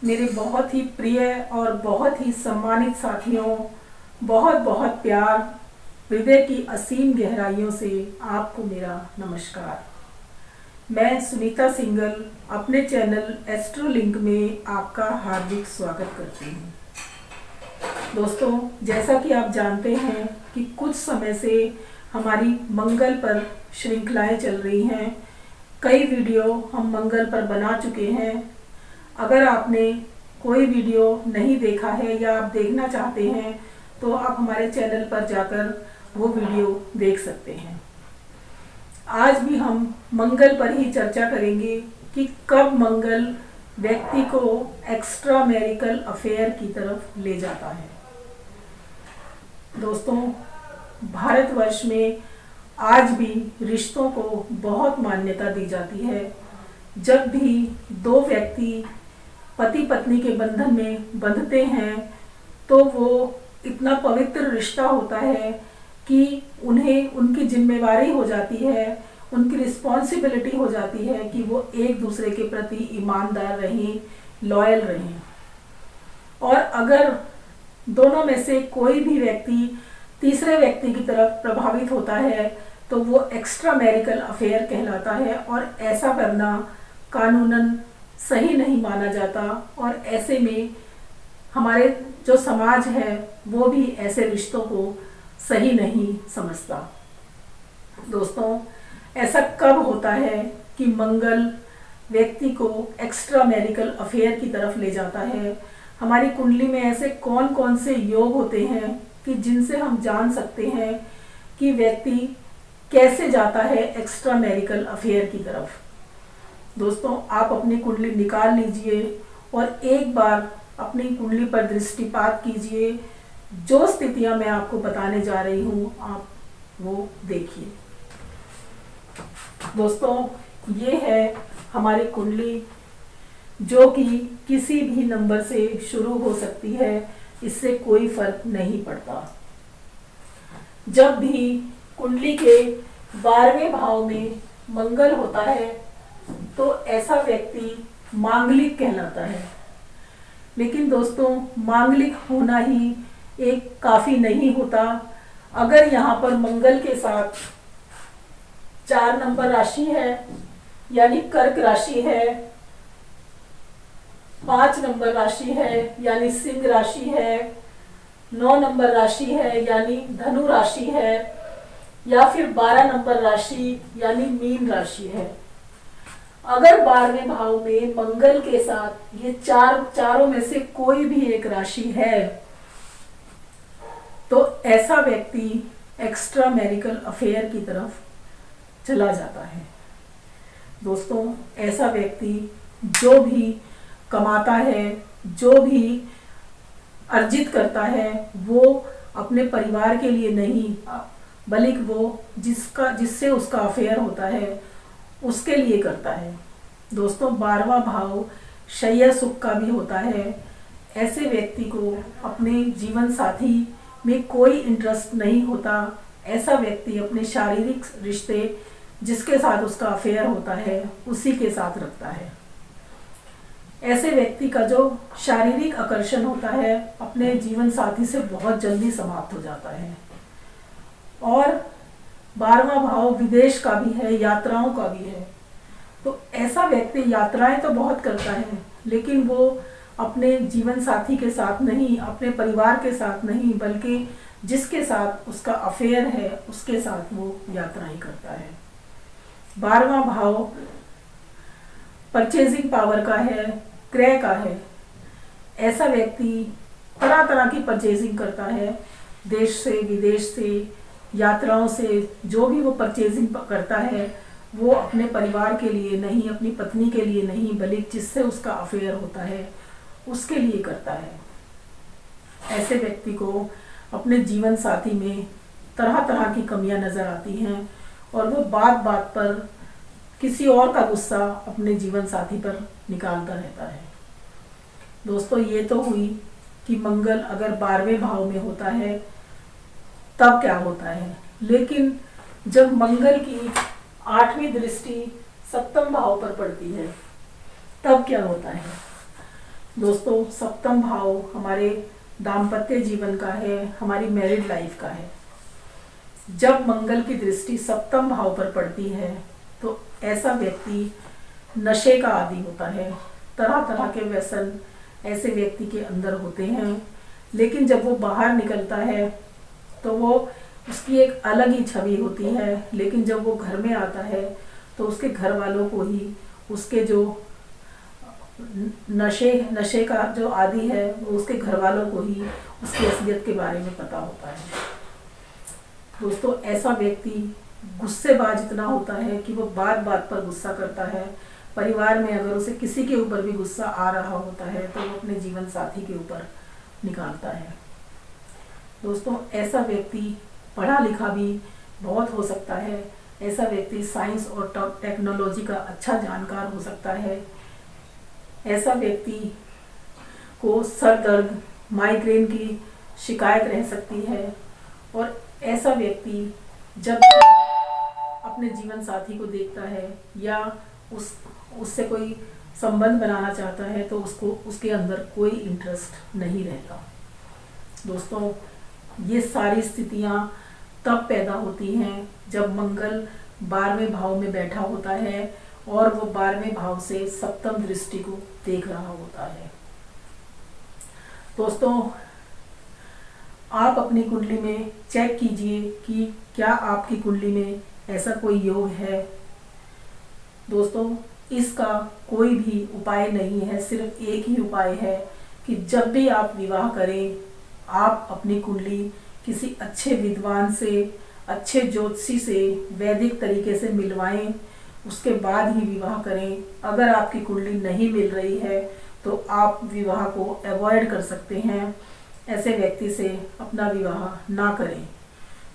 मेरे बहुत ही प्रिय और बहुत ही सम्मानित साथियों, बहुत बहुत प्यार, हृदय की असीम गहराइयों से आपको मेरा नमस्कार। मैं सुनीता सिंगल अपने चैनल एस्ट्रोलिंक में आपका हार्दिक स्वागत करती हूँ। दोस्तों, जैसा कि आप जानते हैं कि कुछ समय से हमारी मंगल पर श्रृंखलाएं चल रही हैं। कई वीडियो हम मंगल पर बना चुके हैं। अगर आपने कोई वीडियो नहीं देखा है या आप देखना चाहते हैं तो आप हमारे चैनल पर जाकर वो वीडियो देख सकते हैं। आज भी हम मंगल पर ही चर्चा करेंगे कि कब मंगल व्यक्ति को एक्स्ट्रा मैरिटल अफेयर की तरफ ले जाता है। दोस्तों, भारतवर्ष में आज भी रिश्तों को बहुत मान्यता दी जाती है। जब भी दो व्यक्ति पति पत्नी के बंधन में बंधते हैं तो वो इतना पवित्र रिश्ता होता है कि उन्हें उनकी जिम्मेवारी हो जाती है, उनकी रिस्पॉन्सिबिलिटी हो जाती है कि वो एक दूसरे के प्रति ईमानदार रहें, लॉयल रहें। और अगर दोनों में से कोई भी व्यक्ति तीसरे व्यक्ति की तरफ प्रभावित होता है तो वो एक्स्ट्रा मैरिटल अफेयर कहलाता है और ऐसा करना कानूनन सही नहीं माना जाता। और ऐसे में हमारे जो समाज है वो भी ऐसे रिश्तों को सही नहीं समझता। दोस्तों, ऐसा कब होता है कि मंगल व्यक्ति को एक्स्ट्रा मैरिटल अफेयर की तरफ ले जाता है? हमारी कुंडली में ऐसे कौन कौन से योग होते हैं कि जिनसे हम जान सकते हैं कि व्यक्ति कैसे जाता है एक्स्ट्रा मैरिटल अफेयर की तरफ? दोस्तों, आप अपनी कुंडली निकाल लीजिए और एक बार अपनी कुंडली पर दृष्टिपात कीजिए। जो स्थितियां मैं आपको बताने जा रही हूँ आप वो देखिए। दोस्तों, ये है हमारी कुंडली जो कि किसी भी नंबर से शुरू हो सकती है, इससे कोई फर्क नहीं पड़ता। जब भी कुंडली के 12वें भाव में मंगल होता है तो ऐसा व्यक्ति मांगलिक कहलाता है। लेकिन दोस्तों, मांगलिक होना ही एक काफी नहीं होता। अगर यहाँ पर मंगल के साथ 4 नंबर राशि है यानी कर्क राशि है, 5 नंबर राशि है यानी सिंह राशि है, 9 नंबर राशि है यानी धनु राशि है, या फिर 12 नंबर राशि यानी मीन राशि है। अगर 12वें भाव में मंगल के साथ ये चारों में से कोई भी एक राशि है तो ऐसा व्यक्ति एक्स्ट्रा मैरिटल अफेयर की तरफ चला जाता है। दोस्तों, ऐसा व्यक्ति जो भी कमाता है, जो भी अर्जित करता है, वो अपने परिवार के लिए नहीं बल्कि वो जिससे उसका अफेयर होता है उसके लिए करता है। दोस्तों, 12वां भाव शय्या सुख का भी होता है। ऐसे व्यक्ति को अपने जीवन साथी में कोई इंटरेस्ट नहीं होता। ऐसा व्यक्ति अपने शारीरिक रिश्ते जिसके साथ उसका अफेयर होता है उसी के साथ रखता है। ऐसे व्यक्ति का जो शारीरिक आकर्षण होता है अपने जीवन साथी से बहुत जल्दी समाप्त हो जाता है। और 12वां भाव विदेश का भी है, यात्राओं का भी है। तो ऐसा व्यक्ति यात्राएं तो बहुत करता है लेकिन वो अपने जीवन साथी के साथ नहीं, अपने परिवार के साथ नहीं, बल्कि जिसके साथ उसका अफेयर है उसके साथ वो यात्राएं करता है। 12वां भाव परचेजिंग पावर का है, क्रय का है। ऐसा व्यक्ति तरह तरह की परचेजिंग करता है, देश से विदेश से, यात्राओं से। जो भी वो परचेजिंग करता है वो अपने परिवार के लिए नहीं, अपनी पत्नी के लिए नहीं, बल्कि जिससे उसका अफेयर होता है उसके लिए करता है। ऐसे व्यक्ति को अपने जीवन साथी में तरह तरह की कमियां नजर आती हैं और वो बात बात पर किसी और का गुस्सा अपने जीवन साथी पर निकालता रहता है। दोस्तों, ये तो हुई कि मंगल अगर 12वें भाव में होता है तब क्या होता है। लेकिन जब मंगल की 8वीं दृष्टि 7वें भाव पर पड़ती है तब क्या होता है? दोस्तों, सप्तम भाव हमारे दाम्पत्य जीवन का है, हमारी मैरिड लाइफ का है। जब मंगल की दृष्टि सप्तम भाव पर पड़ती है तो ऐसा व्यक्ति नशे का आदी होता है। तरह तरह के व्यसन ऐसे व्यक्ति के अंदर होते हैं, लेकिन जब वो बाहर निकलता है तो वो उसकी एक अलग ही छवि होती है। लेकिन जब वो घर में आता है तो उसके घर वालों को ही उसके जो नशे का जो आदी है वो उसके घर वालों को ही उसकी असलियत के बारे में पता होता है। दोस्तों, ऐसा व्यक्ति गुस्सेबाज इतना होता है कि वो बात बात पर गुस्सा करता है। परिवार में अगर उसे किसी के ऊपर भी गुस्सा आ रहा होता है तो वो अपने जीवन साथी के ऊपर निकालता है। दोस्तों, ऐसा व्यक्ति पढ़ा लिखा भी बहुत हो सकता है। ऐसा व्यक्ति साइंस और टेक्नोलॉजी का अच्छा जानकार हो सकता है। ऐसा व्यक्ति को सर दर्द, माइग्रेन की शिकायत रह सकती है। और ऐसा व्यक्ति जब अपने जीवन साथी को देखता है या उससे कोई संबंध बनाना चाहता है तो उसको उसके अंदर कोई इंटरेस्ट नहीं रहता। दोस्तों, ये सारी स्थितियाँ तब पैदा होती हैं जब मंगल 12वें भाव में बैठा होता है और वो 12वें भाव से सप्तम दृष्टि को देख रहा होता है। दोस्तों, आप अपनी कुंडली में चेक कीजिए कि क्या आपकी कुंडली में ऐसा कोई योग है। दोस्तों, इसका कोई भी उपाय नहीं है, सिर्फ एक ही उपाय है कि जब भी आप विवाह करें, आप अपनी कुंडली किसी अच्छे विद्वान से, अच्छे ज्योतिषी से वैदिक तरीके से मिलवाएं, उसके बाद ही विवाह करें। अगर आपकी कुंडली नहीं मिल रही है तो आप विवाह को अवॉइड कर सकते हैं। ऐसे व्यक्ति से अपना विवाह ना करें,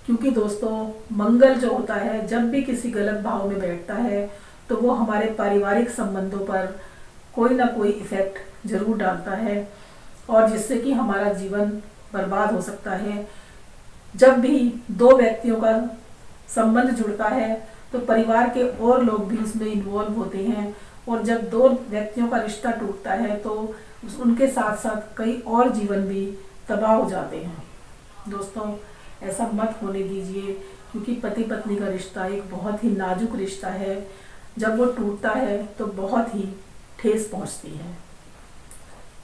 क्योंकि दोस्तों, मंगल जो होता है जब भी किसी गलत भाव में बैठता है तो वो हमारे पारिवारिक संबंधों पर कोई ना कोई इफेक्ट जरूर डालता है और जिससे कि हमारा जीवन बर्बाद हो सकता है। जब भी दो व्यक्तियों का संबंध जुड़ता है तो परिवार के और लोग भी उसमें इन्वॉल्व होते हैं, और जब दो व्यक्तियों का रिश्ता टूटता है तो उनके साथ साथ कई और जीवन भी तबाह हो जाते हैं। दोस्तों, ऐसा मत होने दीजिए, क्योंकि पति पत्नी का रिश्ता एक बहुत ही नाजुक रिश्ता है। जब वो टूटता है तो बहुत ही ठेस पहुंचती है।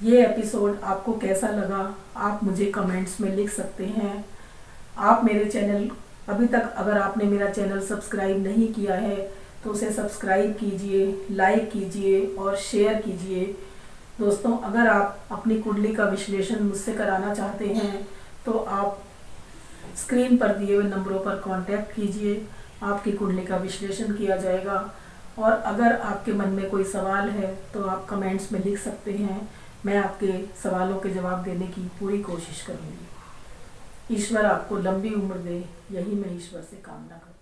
ये एपिसोड आपको कैसा लगा आप मुझे कमेंट्स में लिख सकते हैं। आप मेरे चैनल अभी तक अगर आपने मेरा चैनल सब्सक्राइब नहीं किया है तो उसे सब्सक्राइब कीजिए, लाइक कीजिए और शेयर कीजिए। दोस्तों, अगर आप अपनी कुंडली का विश्लेषण मुझसे कराना चाहते हैं तो आप स्क्रीन पर दिए हुए नंबरों पर कांटेक्ट कीजिए, आपकी कुंडली का विश्लेषण किया जाएगा। और अगर आपके मन में कोई सवाल है तो आप कमेंट्स में लिख सकते हैं, मैं आपके सवालों के जवाब देने की पूरी कोशिश करूँगी। ईश्वर आपको लंबी उम्र दे, यही मैं ईश्वर से कामना करती हूँ।